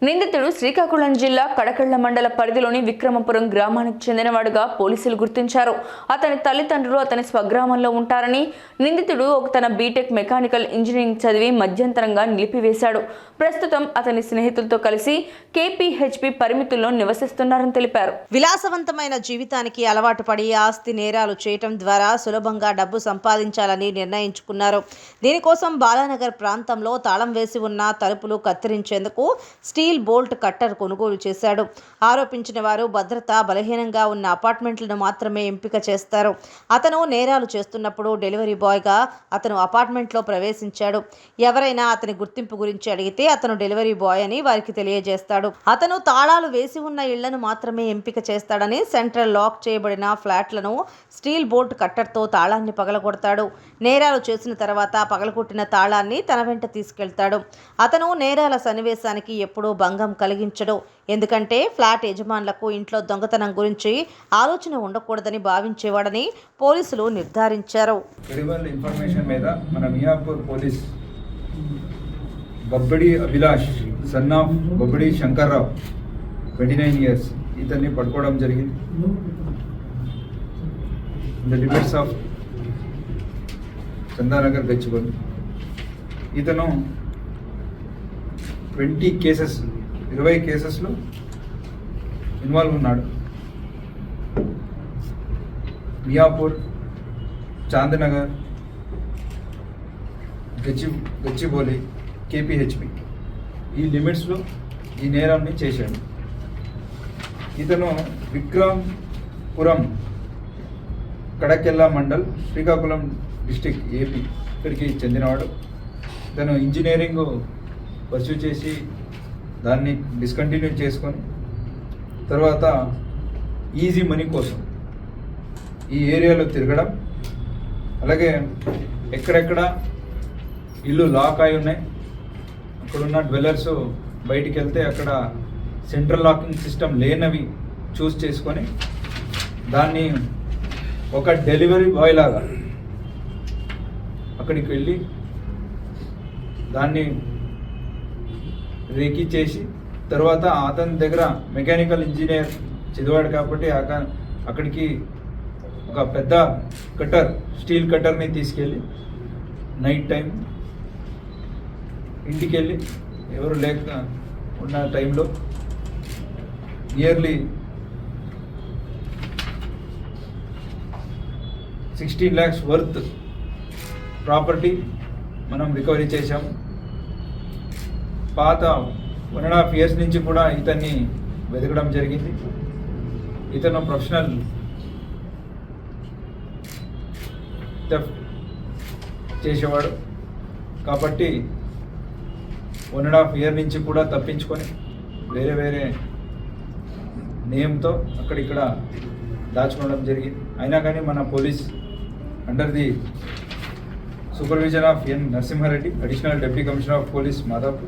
నిందితుడు శ్రీకాకుళం జిల్లా కడకళ్ల మండల పరిధిలోని విక్రమపురం గ్రామానికి చెందినవాడుగా పోలీసులు గుర్తించారు. అతని తల్లిదండ్రులు అతని స్వగ్రామంలో ఉంటారని, నిందితుడు తన బీటెక్ మెకానికల్ ఇంజనీరింగ్ చదివి మధ్యంతరంగా నిలిపివేశాడు. ప్రస్తుతం అతని స్నేహితులతో కలిసి కేపీహెచ్పీ పరిమితుల్లో నివసిస్తున్నారని తెలిపారు. విలాసవంతమైన జీవితానికి అలవాటు పడి ఆస్తి నేరాలు చేయటం ద్వారా సులభంగా డబ్బు సంపాదించాలని నిర్ణయించుకున్నారు. దీనికోసం బాలానగర్ ప్రాంతంలో తాళం వేసి ఉన్న తలుపులు కత్తిరించేందుకు స్టీల్ బోల్ట్ కట్టర్ కొనుగోలు చేశాడు. ఆరోపించిన వారు భద్రత బలహీనంగా ఉన్న అపార్ట్మెంట్లను మాత్రమే ఎంపిక చేస్తారు. అతను నేరాలు చేస్తున్నప్పుడు డెలివరీ బాయ్గా అతను అపార్ట్మెంట్లో ప్రవేశించాడు. ఎవరైనా అతని గుర్తింపు గురించి అడిగితే అతను డెలివరీ బాయ్ అని వారికి తెలియజేస్తాడు. అతను తాళాలు వేసి ఉన్న ఇళ్లను మాత్రమే ఎంపిక చేస్తాడని, సెంట్రల్ లాక్ చేయబడిన ఫ్లాట్లను స్టీల్ బోల్ట్ కట్టర్తో తాళాన్ని పగలగొడతాడు. నేరాలు చేసిన తర్వాత పగలగొట్టిన తాళాన్ని తన వెంట తీసుకెళ్తాడు. అతను నేరాల సన్నివేశానికి ఎప్పుడూ భంగం కలిగించడు. ఎందుకంటే ఫ్లాట్ యజమానులకు ఇంట్లో దొంగతనం గురించి ఆలోచన ఉండకూడదని భావించేవాడని పోలీసులు నిర్ధారించారు. ఇన్ఫర్మేషన్ మీద మన Miyapur police Gabbadi Abhilash son of Gabbadi Shankarrao 29 years ఇతన్ని పట్టుకోవడం జరిగింది. The limits of Chandanagar Gachibowli. ఇతను 20 కేసెస్లో ఇన్వాల్వ్ ఉన్నాడు. మియాపూర్, చాందనగర్, గచ్చిబౌలి, కేపీహెచ్పి ఈ లిమిట్స్లో ఈ నేరాన్ని చేశాడు. ఇతను విక్రమపురం కడకెళ్ళ మండల్, శ్రీకాకుళం డిస్టిక్, ఏపీ ఇక్కడికి చెందినవాడు. ఇతను ఇంజనీరింగ్ పర్సూ చేసి దాన్ని డిస్కంటిన్యూ చేసుకొని తర్వాత ఈజీ మనీ కోసం ఈ ఏరియాలో తిరగడం, అలాగే ఎక్కడెక్కడ ఇల్లు లాక్ అయి ఉన్నాయి, అక్కడున్న డ్వెల్లర్స్ బయటికి వెళ్తే అక్కడ సెంట్రల్ లాకింగ్ సిస్టమ్ లేనవి చూస్ చేసుకొని దాన్ని ఒక డెలివరీ బాయ్ లాగా అక్కడికి వెళ్ళి దాన్ని రేకీ చేసి తర్వాత అతని దగ్గర మెకానికల్ ఇంజనీర్ చదివాడు కాబట్టి అక్కడికి ఒక పెద్ద కట్టర్, స్టీల్ కట్టర్ని తీసుకెళ్ళి నైట్ టైం ఇంటికి వెళ్ళి ఎవరు లేక ఉన్న టైంలో నియర్లీ 16 lakhs వర్త్ ప్రాపర్టీ మనం రికవరీ చేశాము. పాత 1.5 years నుంచి కూడా ఇతన్ని వెతకడం జరిగింది. ఇతను ప్రొఫెషనల్ థెఫ్ట్ చేసేవాడు కాబట్టి 1.5 year నుంచి కూడా తప్పించుకొని వేరే నేమ్తో అక్కడిక్కడ దాచుకోవడం జరిగింది. అయినా కానీ మన police under the supervision of N Narasimha Reddy, additional deputy commissioner of police Madhapur,